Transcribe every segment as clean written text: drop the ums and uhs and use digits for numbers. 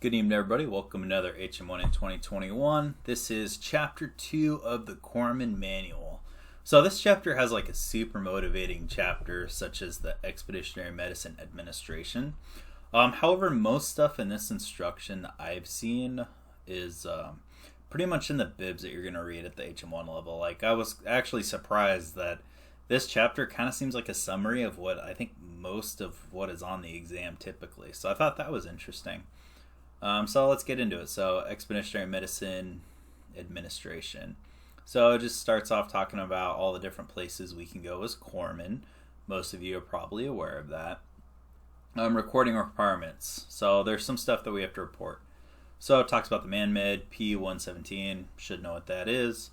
Good evening, everybody. Welcome to another HM1 in 2021. This is Chapter 2 of the Corpsman Manual. So this chapter has like a super motivating chapter, such as the Expeditionary Medicine Administration. However, most stuff in this instruction that I've seen is pretty much in the bibs that you're going to read at the HM1 level. Like, I was actually surprised that this chapter kind of seems like a summary of what I think most of what is on the exam typically. So I thought that was interesting. So let's get into it. So Expeditionary Medicine Administration. So it just starts off talking about all the different places we can go as corpsmen. Most of you are probably aware of that. Recording requirements. So there's some stuff that we have to report. So it talks about the man-med, P117. Should know what that is.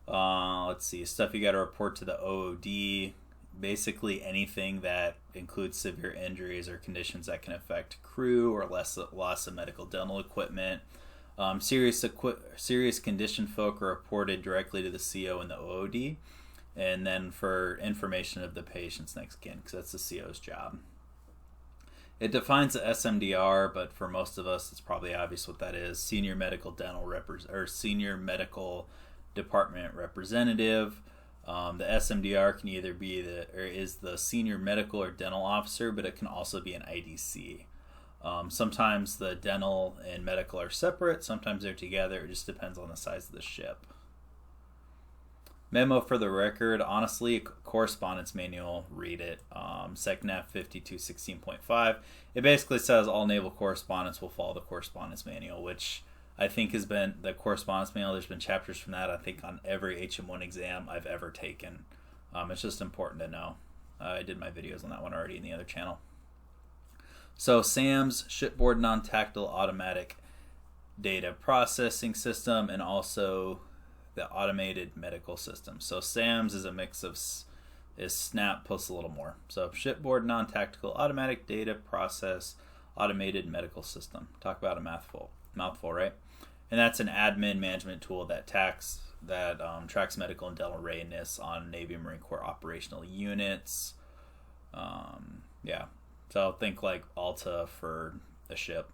Let's see. Stuff you got to report to the OOD. Basically anything that includes severe injuries or conditions that can affect crew or loss of medical dental equipment. Serious condition folk are reported directly to the CO and the OOD, and then for information of the patient's next kin, because that's the CO's job. It defines the SMDR, but for most of us, it's probably obvious what that is. Senior Medical Senior Medical Department Representative. The SMDR can either be is the senior medical or dental officer, but it can also be an IDC. Sometimes the dental and medical are separate, sometimes they're together. It just depends on the size of the ship. Memo for the record, honestly, correspondence manual, read it. SecNav 5216.5. It basically says all naval correspondence will follow the correspondence manual, which I think has been the correspondence manual. There's been chapters from that, I think, on every HM1 exam I've ever taken. It's just important to know. I did my videos on that one already in the other channel. So SAMS, Shipboard Non-Tactile Automatic Data Processing System, and also the Automated Medical System. So SAMS is a mix of SNAP plus a little more. So Shipboard Non-Tactical Automatic Data Process Automated Medical System. Talk about a mouthful, right? And that's an admin management tool that tracks medical and dental readiness on Navy and Marine Corps operational units. So think like Alta for a ship.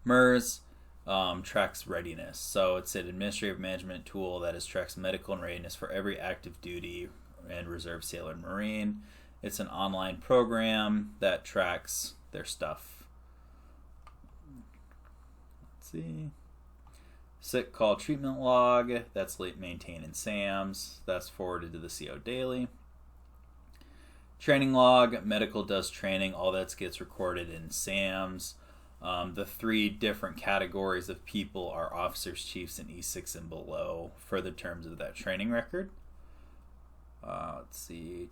MERS tracks readiness. So it's an administrative management tool that tracks medical and readiness for every active duty and reserve sailor and Marine. It's an online program that tracks their stuff. See, sick call treatment log, that's maintained in SAMS, that's forwarded to the CO daily. Training log, medical does training, all that gets recorded in SAMS. The three different categories of people are officers, chiefs, and E6 and below for the terms of that training record. Let's see,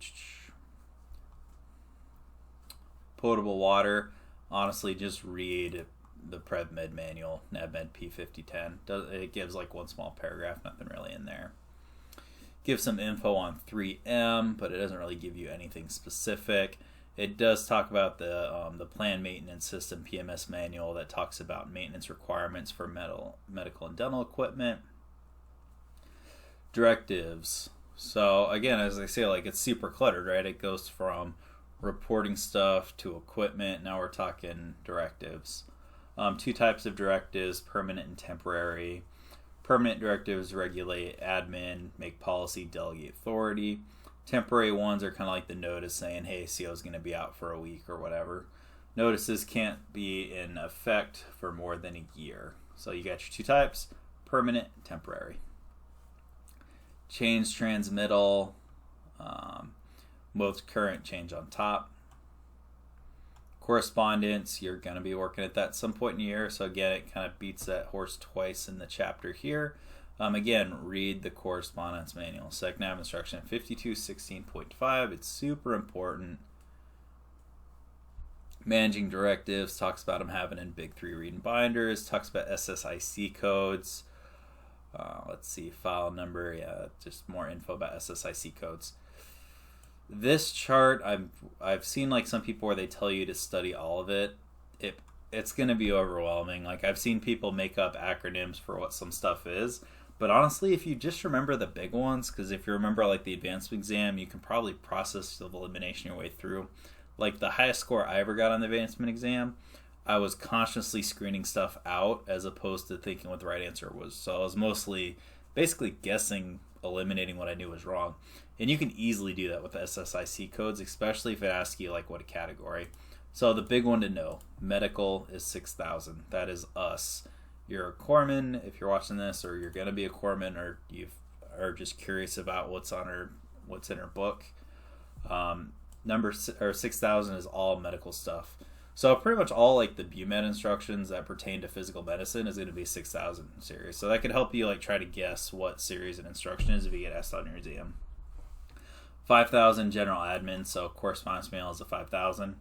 potable water, honestly just read the PrevMed manual, NavMed P5010. It gives like one small paragraph, nothing really in there. Gives some info on 3M, but it doesn't really give you anything specific. It does talk about the Plan Maintenance System PMS manual that talks about maintenance requirements for medical and dental equipment. Directives. So again, as I say, like it's super cluttered, right? It goes from reporting stuff to equipment. Now we're talking directives. Two types of directives, permanent and temporary. Permanent directives regulate admin, make policy, delegate authority. Temporary ones are kind of like the notice saying, hey, CO is going to be out for a week or whatever. Notices can't be in effect for more than a year. So you got your two types, permanent and temporary. Change transmittal, most current change on top. Correspondence, you're going to be working at that some point in the year. So again, it kind of beats that horse twice in the chapter here. Again, read the correspondence manual. SecNav instruction 5216.5. It's super important. Managing directives, talks about them having in big 3 reading binders. Talks about SSIC codes. Let's see, file number. Yeah, just more info about SSIC codes. This chart, I've seen like some people where they tell you to study all of it. It's going to be overwhelming. Like I've seen people make up acronyms for what some stuff is. But honestly, if you just remember the big ones, because if you remember like the advanced exam, you can probably process of elimination your way through. Like the highest score I ever got on the advancement exam, I was consciously screening stuff out as opposed to thinking what the right answer was. So I was mostly basically guessing, eliminating what I knew was wrong. And you can easily do that with SSIC codes, especially if it asks you like what category. So the big one to know, medical is 6,000. That is us. You're a corpsman if you're watching this, or you're gonna be a corpsman, or you are just curious about what's in her book. Number 6,000 is all medical stuff. So pretty much all like the BUMED instructions that pertain to physical medicine is going to be 6,000 series. So that could help you like try to guess what series an instruction is if you get asked on your exam. 5,000 general admin, so correspondence mail is a 5,000.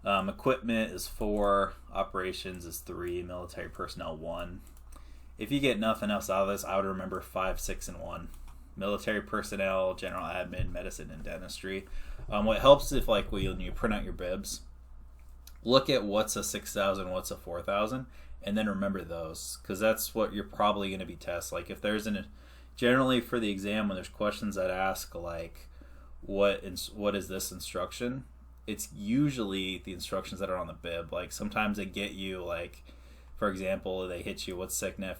Equipment is 4, operations is 3, military personnel 1. If you get nothing else out of this, I would remember 5, 6, and 1. Military personnel, general admin, medicine, and dentistry. What helps if like when you print out your bibs, look at what's a 6,000, what's a 4,000, and then remember those, because that's what you're probably going to be tested. Like if there's generally for the exam when there's questions that ask like what is this instruction, it's usually the instructions that are on the bib. Like sometimes they get you like, for example, they hit you what's SecNet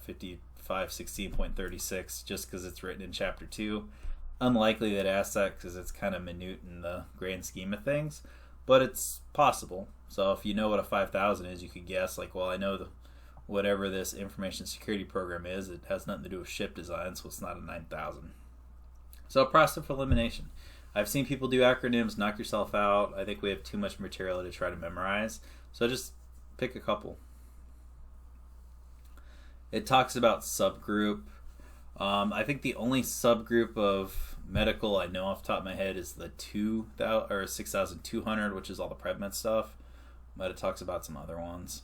5516.36 just because it's written in chapter 2. Unlikely they'd ask that because it's kind of minute in the grand scheme of things, but it's possible. So if you know what a 5,000 is, you could guess like, well, I know whatever this information security program is, it has nothing to do with ship design, so it's not a 9,000. So process of elimination. I've seen people do acronyms, knock yourself out. I think we have too much material to try to memorize, so just pick a couple. It talks about subgroup. I think the only subgroup of medical I know off the top of my head is the 6,200, which is all the PrevMed stuff, but it talks about some other ones.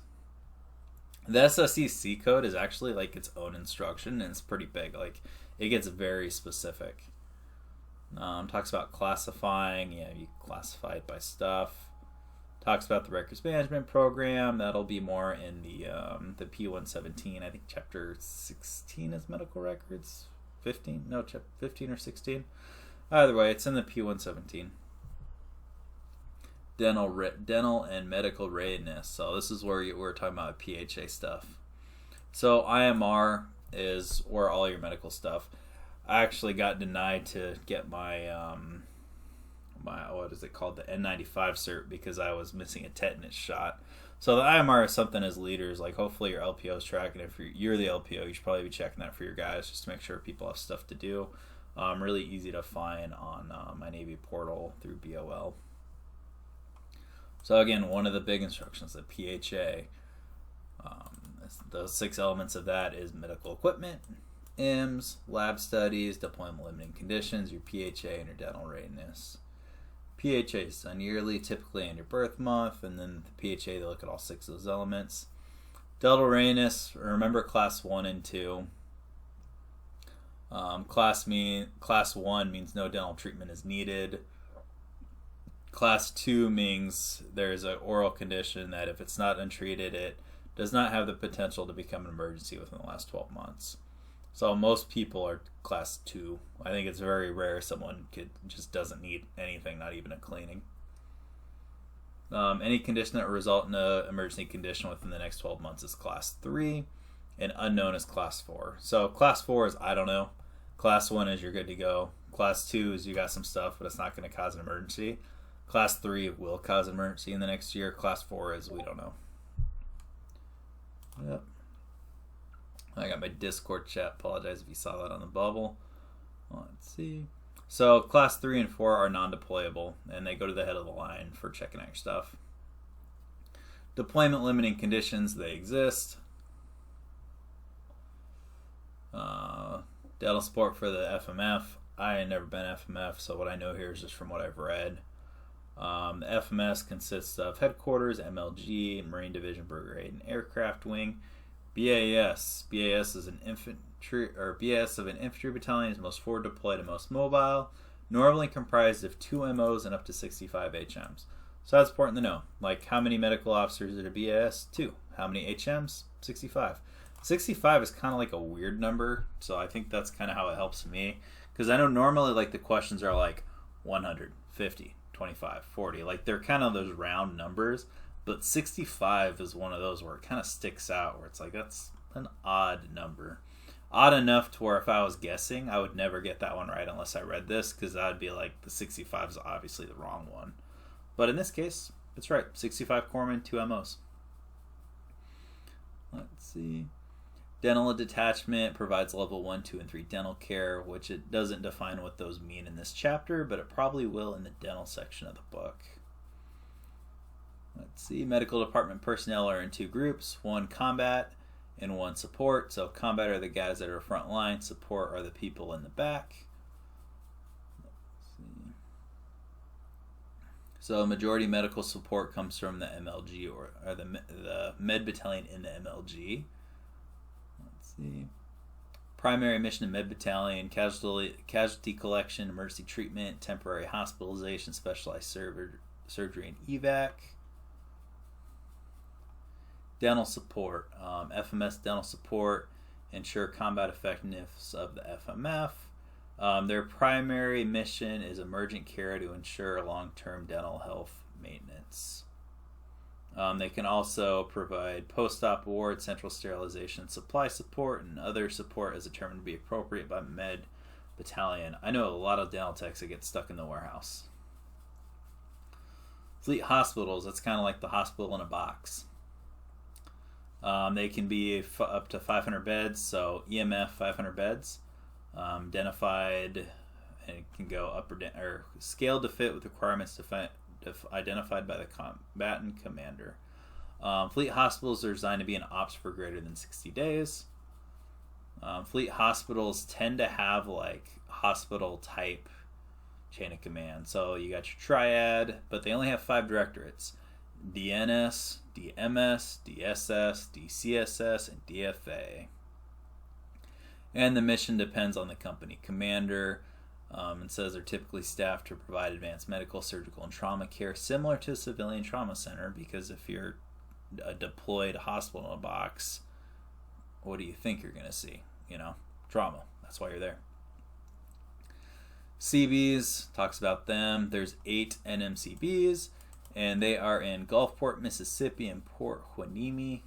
The SSEC code is actually like its own instruction, and it's pretty big. Like it gets very specific. Talks about classifying. Yeah, you classify it by stuff. Talks about the records management program. That'll be more in the P117. I think chapter 16 is medical records. 15? No, chapter 15 or 16. Either way, it's in the P117. Dental and medical readiness. So this is where we're talking about PHA stuff. So IMR is where all your medical stuff. I actually got denied to get my what is it called, the N95 cert, because I was missing a tetanus shot. So the IMR is something as leaders, like hopefully your LPO is tracking. If you're the LPO, you should probably be checking that for your guys just to make sure people have stuff to do. Really easy to find on my Navy portal through BOL. So again, one of the big instructions, the PHA, the 6 elements of that is medical equipment, IMS, lab studies, deployment limiting conditions, your PHA, and your dental readiness. PHA is done yearly, typically in your birth month, and then the PHA, they look at all 6 of those elements. Dental readiness, remember class 1 and 2. Class 1 means no dental treatment is needed. Class 2 means there's an oral condition that if it's not untreated, it does not have the potential to become an emergency within the last 12 months. So most people are class 2. I think it's very rare someone just doesn't need anything, not even a cleaning. Any condition that will result in an emergency condition within the next 12 months is class 3, and unknown is class 4. So class 4 is I don't know. Class 1 is you're good to go. Class 2 is you got some stuff, but it's not going to cause an emergency. Class 3 will cause an emergency in the next year. Class 4 is we don't know. Yep. I got my Discord chat. Apologize if you saw that on the bubble. Let's see. So class 3 and 4 are non-deployable, and they go to the head of the line for checking out your stuff. Deployment limiting conditions, they exist. Dental support for the FMF. I ain't never been FMF, so what I know here is just from what I've read. The FMS consists of headquarters, MLG, Marine Division Brigade, and Aircraft Wing. BAS is an infantry, or BAS of an infantry battalion is most forward deployed and most mobile, normally comprised of 2 MOs and up to 65 HMs. So that's important to know. Like, how many medical officers are BAS? 2. How many HMs? 65. 65 is kind of like a weird number, so I think that's kind of how it helps me. Because I know normally like the questions are like 100, 50, 25, 40. Like they're kind of those round numbers. But 65 is one of those where it kind of sticks out, where it's like, that's an odd number. Odd enough to where if I was guessing, I would never get that one right unless I read this, because that would be like the 65 is obviously the wrong one. But in this case, it's right. 65 corpsmen, 2 MOs. Let's see. Dental detachment provides level 1, 2, and 3 dental care, which it doesn't define what those mean in this chapter, but it probably will in the dental section of the book. Let's see. Medical department personnel are in 2 groups, 1 combat and 1 support. So combat are the guys that are front line, support are the people in the back. Let's see. So majority medical support comes from the MLG or the med battalion in the MLG. Let's see. Primary mission of med battalion: casualty collection, emergency treatment, temporary hospitalization, specialized surgery, and evac. Dental support. FMS dental support ensure combat effectiveness of the FMF. Their primary mission is emergent care to ensure long-term dental health maintenance. They can also provide post-op ward, central sterilization, supply support, and other support as determined to be appropriate by med battalion. I know a lot of dental techs that get stuck in the warehouse. Fleet hospitals, that's kind of like the hospital in a box. They can be up to 500 beds, so EMF 500 beds. Identified, and it can go up or scaled to fit with requirements identified by the combatant commander. Fleet hospitals are designed to be in ops for greater than 60 days. Fleet hospitals tend to have like hospital type chain of command. So you got your triad, but they only have 5 directorates: DNS, DMS, DSS, DCSS, and DFA. And the mission depends on the company commander. It says they're typically staffed to provide advanced medical, surgical, and trauma care, similar to a civilian trauma center, because if you're a deployed hospital in a box, what do you think you're going to see? You know, trauma. That's why you're there. CBs, talks about them. There's 8 NMCBs, and they are in Gulfport, Mississippi, and Port Hueneme.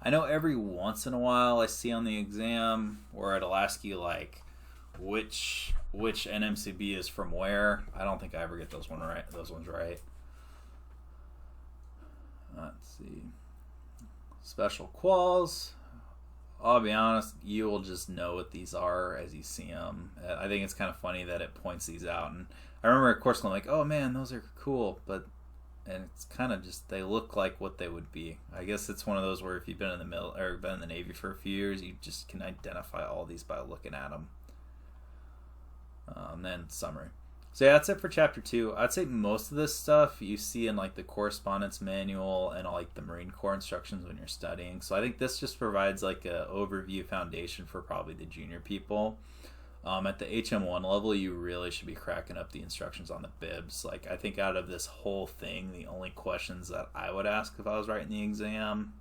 I know every once in a while I see on the exam where it'll ask you like which NMCB is from where. I don't think I ever get those ones right. Let's see. Special quals. I'll be honest, you will just know what these are as you see them. I think it's kind of funny that it points these out. And I remember at course I'm like, oh man, those are cool, and it's kind of just, they look like what they would be. I guess it's one of those where if you've been in the or been in the Navy for a few years, you just can identify all these by looking at them. Then summary. So yeah, that's it for chapter 2. I'd say most of this stuff you see in like the correspondence manual and like the Marine Corps instructions when you're studying. So I think this just provides like a overview foundation for probably the junior people. At the HM1 level, you really should be cracking up the instructions on the bibs. Like, I think out of this whole thing, the only questions that I would ask if I was writing the exam,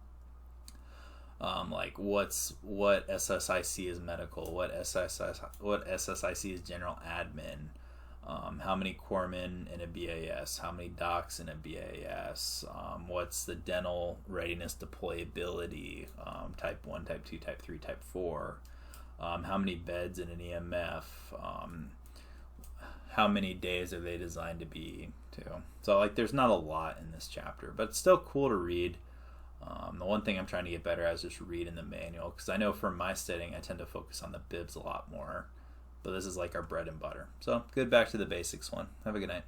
like what SSIC is medical, what SSIC is general admin, how many corpsmen in a BAS, how many docs in a BAS, what's the dental readiness deployability, type 1, type 2, type 3, type 4. How many beds in an EMF, how many days are they designed to be too. So like there's not a lot in this chapter, but it's still cool to read. The one thing I'm trying to get better at is just reading the manual, because I know from my studying I tend to focus on the bibs a lot more, but this is like our bread and butter. So good back to the basics one. Have a good night.